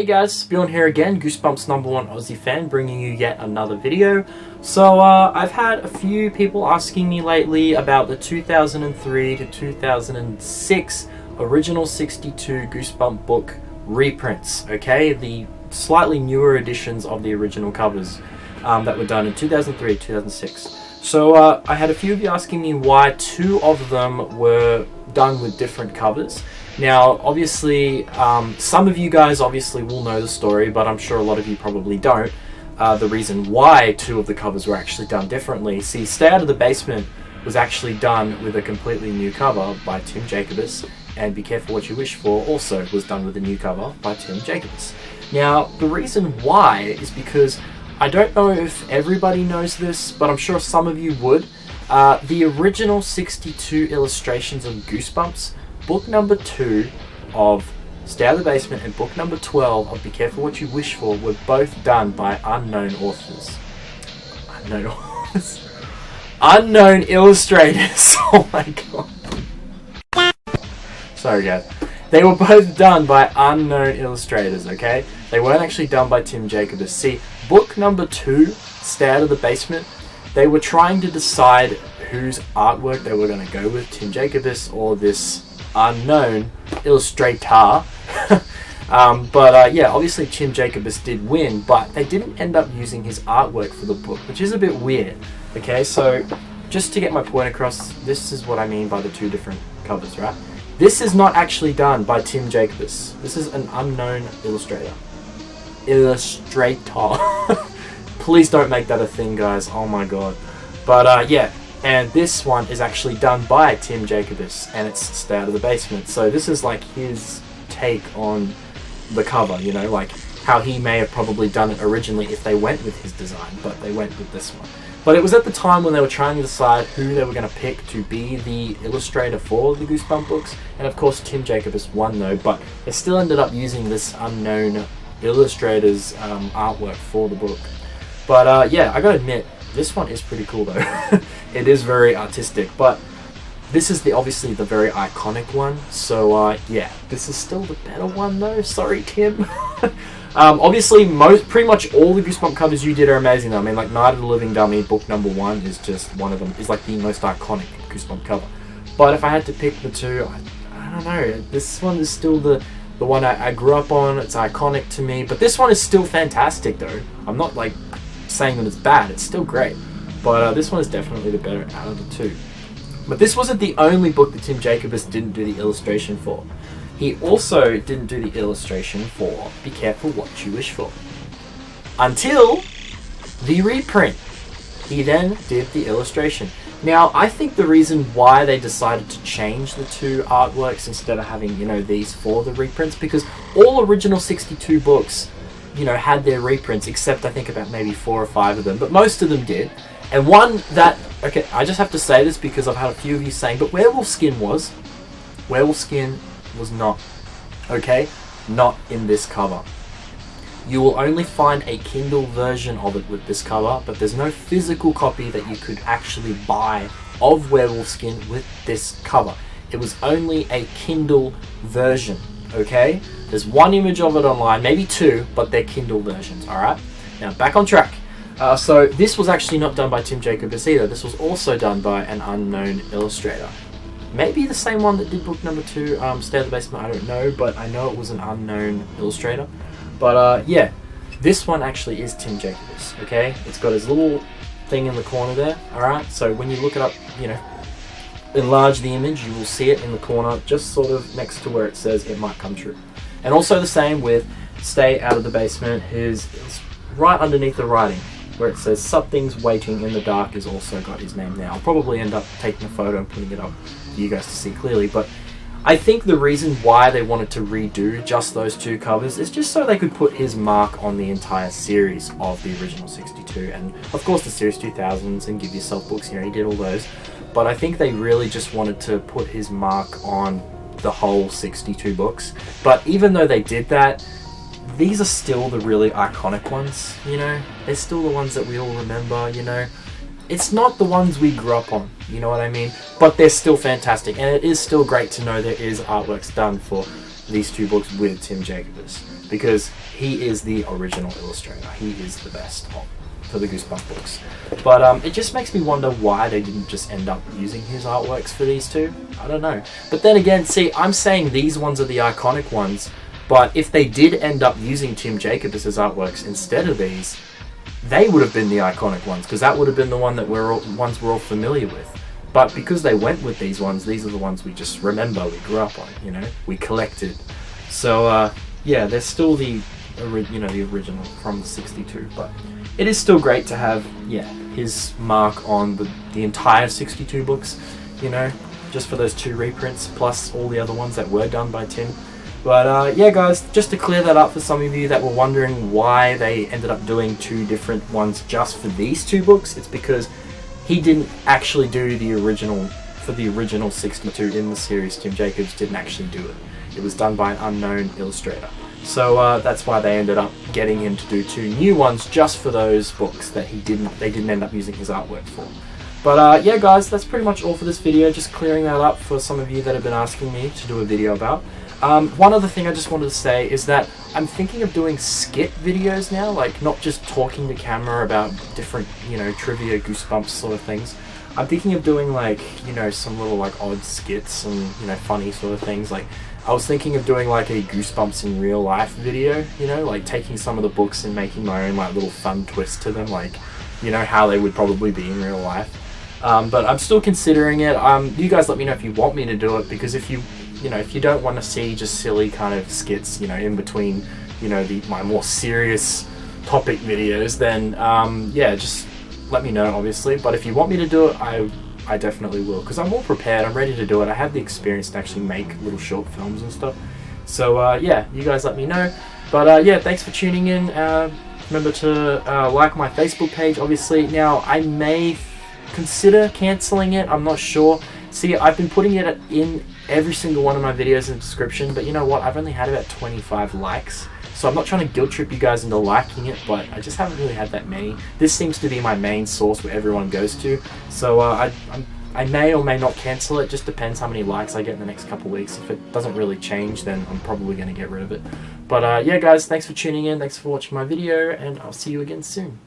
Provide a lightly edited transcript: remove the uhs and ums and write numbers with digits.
guys, Bjorn here again, Goosebumps #1 Aussie fan, bringing you yet another video. So I've had a few people asking me lately about the 2003 to 2006 original 62 Goosebump book reprints, okay? The slightly newer editions of the original covers that were done in 2003 to 2006. So I had a few of you asking me why two of them were done with different covers. Now, obviously, some of you guys obviously will know the story, but I'm sure a lot of you probably don't. The reason why two of the covers were actually done differently. See, Stay Out of the Basement was actually done with a completely new cover by Tim Jacobus, and Be Careful What You Wish For also was done with a new cover by Tim Jacobus. Now, the reason why is because I don't know if everybody knows this, but I'm sure some of you would. The original 62 illustrations of Goosebumps, book number 2 of Stay Out of the Basement and book number 12 of Be Careful What You Wish For were both done by unknown authors. Unknown authors? Unknown illustrators! Oh my god. Sorry guys. They were both done by unknown illustrators, okay? They weren't actually done by Tim Jacobus. See, book number 2, Stay Out of the Basement, they were trying to decide whose artwork they were going to go with, Tim Jacobus or this unknown illustrator. Yeah, obviously Tim Jacobus did win, but they didn't end up using his artwork for the book, which is a bit weird. Okay, so just to get my point across, this is what I mean by the two different covers, right? This is not actually done by Tim Jacobus. This is an unknown illustrator. Please don't make that a thing, guys. Oh my god. But yeah, and this one is actually done by Tim Jacobus, and it's Stay Out of the Basement. So this is like his take on the cover, you know, like how he may have probably done it originally if they went with his design, but they went with this one. But it was at the time when they were trying to decide who they were going to pick to be the illustrator for the Goosebumps books, and of course Tim Jacobus won though, but they still ended up using this unknown illustrator's artwork for the book. But yeah, I gotta admit, this one is pretty cool though. It is very artistic, but this is obviously the very iconic one. So yeah, this is still the better one though. Sorry, Tim. Obviously, pretty much all the Goosebump covers you did are amazing though. I mean, like Night of the Living Dummy, book number 1 is just one of them. Is like the most iconic Goosebump cover. But if I had to pick the two, I don't know. This one is still the one I grew up on. It's iconic to me. But this one is still fantastic though. I'm not like saying that it's bad. It's still great. But this one is definitely the better out of the two. But this wasn't the only book that Tim Jacobus didn't do the illustration for. He also didn't do the illustration for Be Careful What You Wish For. Until the reprint. He then did the illustration. Now, I think the reason why they decided to change the two artworks instead of having, you know, these for the reprints, because all original 62 books, you know, had their reprints, except I think about maybe 4 or 5 of them, but most of them did. And one that, okay, I just have to say this because I've had a few of you saying, but Werewolf Skin was not, okay? Not in this cover. You will only find a Kindle version of it with this cover, but there's no physical copy that you could actually buy of Werewolf Skin with this cover. It was only a Kindle version, okay? There's one image of it online, maybe 2, but they're Kindle versions, alright? Now, back on track. So this was actually not done by Tim Jacobus either. This was also done by an unknown illustrator. Maybe the same one that did book number 2, Stay Out of the Basement, I don't know, but I know it was an unknown illustrator. But yeah, this one actually is Tim Jacobus, okay? It's got his little thing in the corner there, alright? So when you look it up, you know, enlarge the image, you will see it in the corner, just sort of next to where it says It Might Come True. And also the same with Stay Out of the Basement, it's right underneath the writing, where it says Something's Waiting in the Dark has also got his name there. I'll probably end up taking a photo and putting it up for you guys to see clearly, but I think the reason why they wanted to redo just those two covers is just so they could put his mark on the entire series of the original 62, and of course the series 2000s and Give Yourself books, you know, he did all those, but I think they really just wanted to put his mark on the whole 62 books. But even though they did that, these are still the really iconic ones, you know? They're still the ones that we all remember, you know? It's not the ones we grew up on, you know what I mean? But they're still fantastic, and it is still great to know there is artworks done for these two books with Tim Jacobus. because he is the original illustrator. He is the best for the Goosebumps books. But it just makes me wonder why they didn't just end up using his artworks for these two. I don't know. But then again, see, I'm saying these ones are the iconic ones, but if they did end up using Tim Jacobus' artworks instead of these, they would have been the iconic ones, because that would have been the ones we're all familiar with. But because they went with these ones, these are the ones we just remember, we grew up on, you know, we collected. So yeah, they're still the original from the 62, but it is still great to have, yeah, his mark on the entire 62 books, you know, just for those 2 reprints, plus all the other ones that were done by Tim. But yeah, guys, just to clear that up for some of you that were wondering why they ended up doing 2 different ones just for these 2 books, it's because he didn't actually do the original, for the original 62 in the series. Tim Jacobs didn't actually do it. It was done by an unknown illustrator. So that's why they ended up getting him to do 2 new ones just for those books that they didn't end up using his artwork for. But yeah, guys, that's pretty much all for this video. Just clearing that up for some of you that have been asking me to do a video about. One other thing I just wanted to say is that I'm thinking of doing skit videos now, like not just talking to camera about different, you know, trivia, Goosebumps sort of things. I'm thinking of doing like, you know, some little like odd skits and, you know, funny sort of things. Like I was thinking of doing like a Goosebumps in real life video, you know, like taking some of the books and making my own like little fun twist to them, like, you know, how they would probably be in real life. But I'm still considering it. You guys let me know if you want me to do it, because if you don't want to see just silly kind of skits, you know, in between, you know, my more serious topic videos, then yeah, just let me know, obviously. But if you want me to do it, I definitely will, because I'm all prepared. I'm ready to do it. I have the experience to actually make little short films and stuff. So yeah, you guys let me know. But yeah, thanks for tuning in. Remember to like my Facebook page, obviously. Now, I may consider cancelling it. I'm not sure. See, I've been putting it in every single one of my videos in the description, but you know what? I've only had about 25 likes. So I'm not trying to guilt trip you guys into liking it, but I just haven't really had that many. This seems to be my main source where everyone goes to. So I may or may not cancel it. Just depends how many likes I get in the next couple weeks. If it doesn't really change, then I'm probably going to get rid of it. But yeah, guys, thanks for tuning in. Thanks for watching my video, and I'll see you again soon.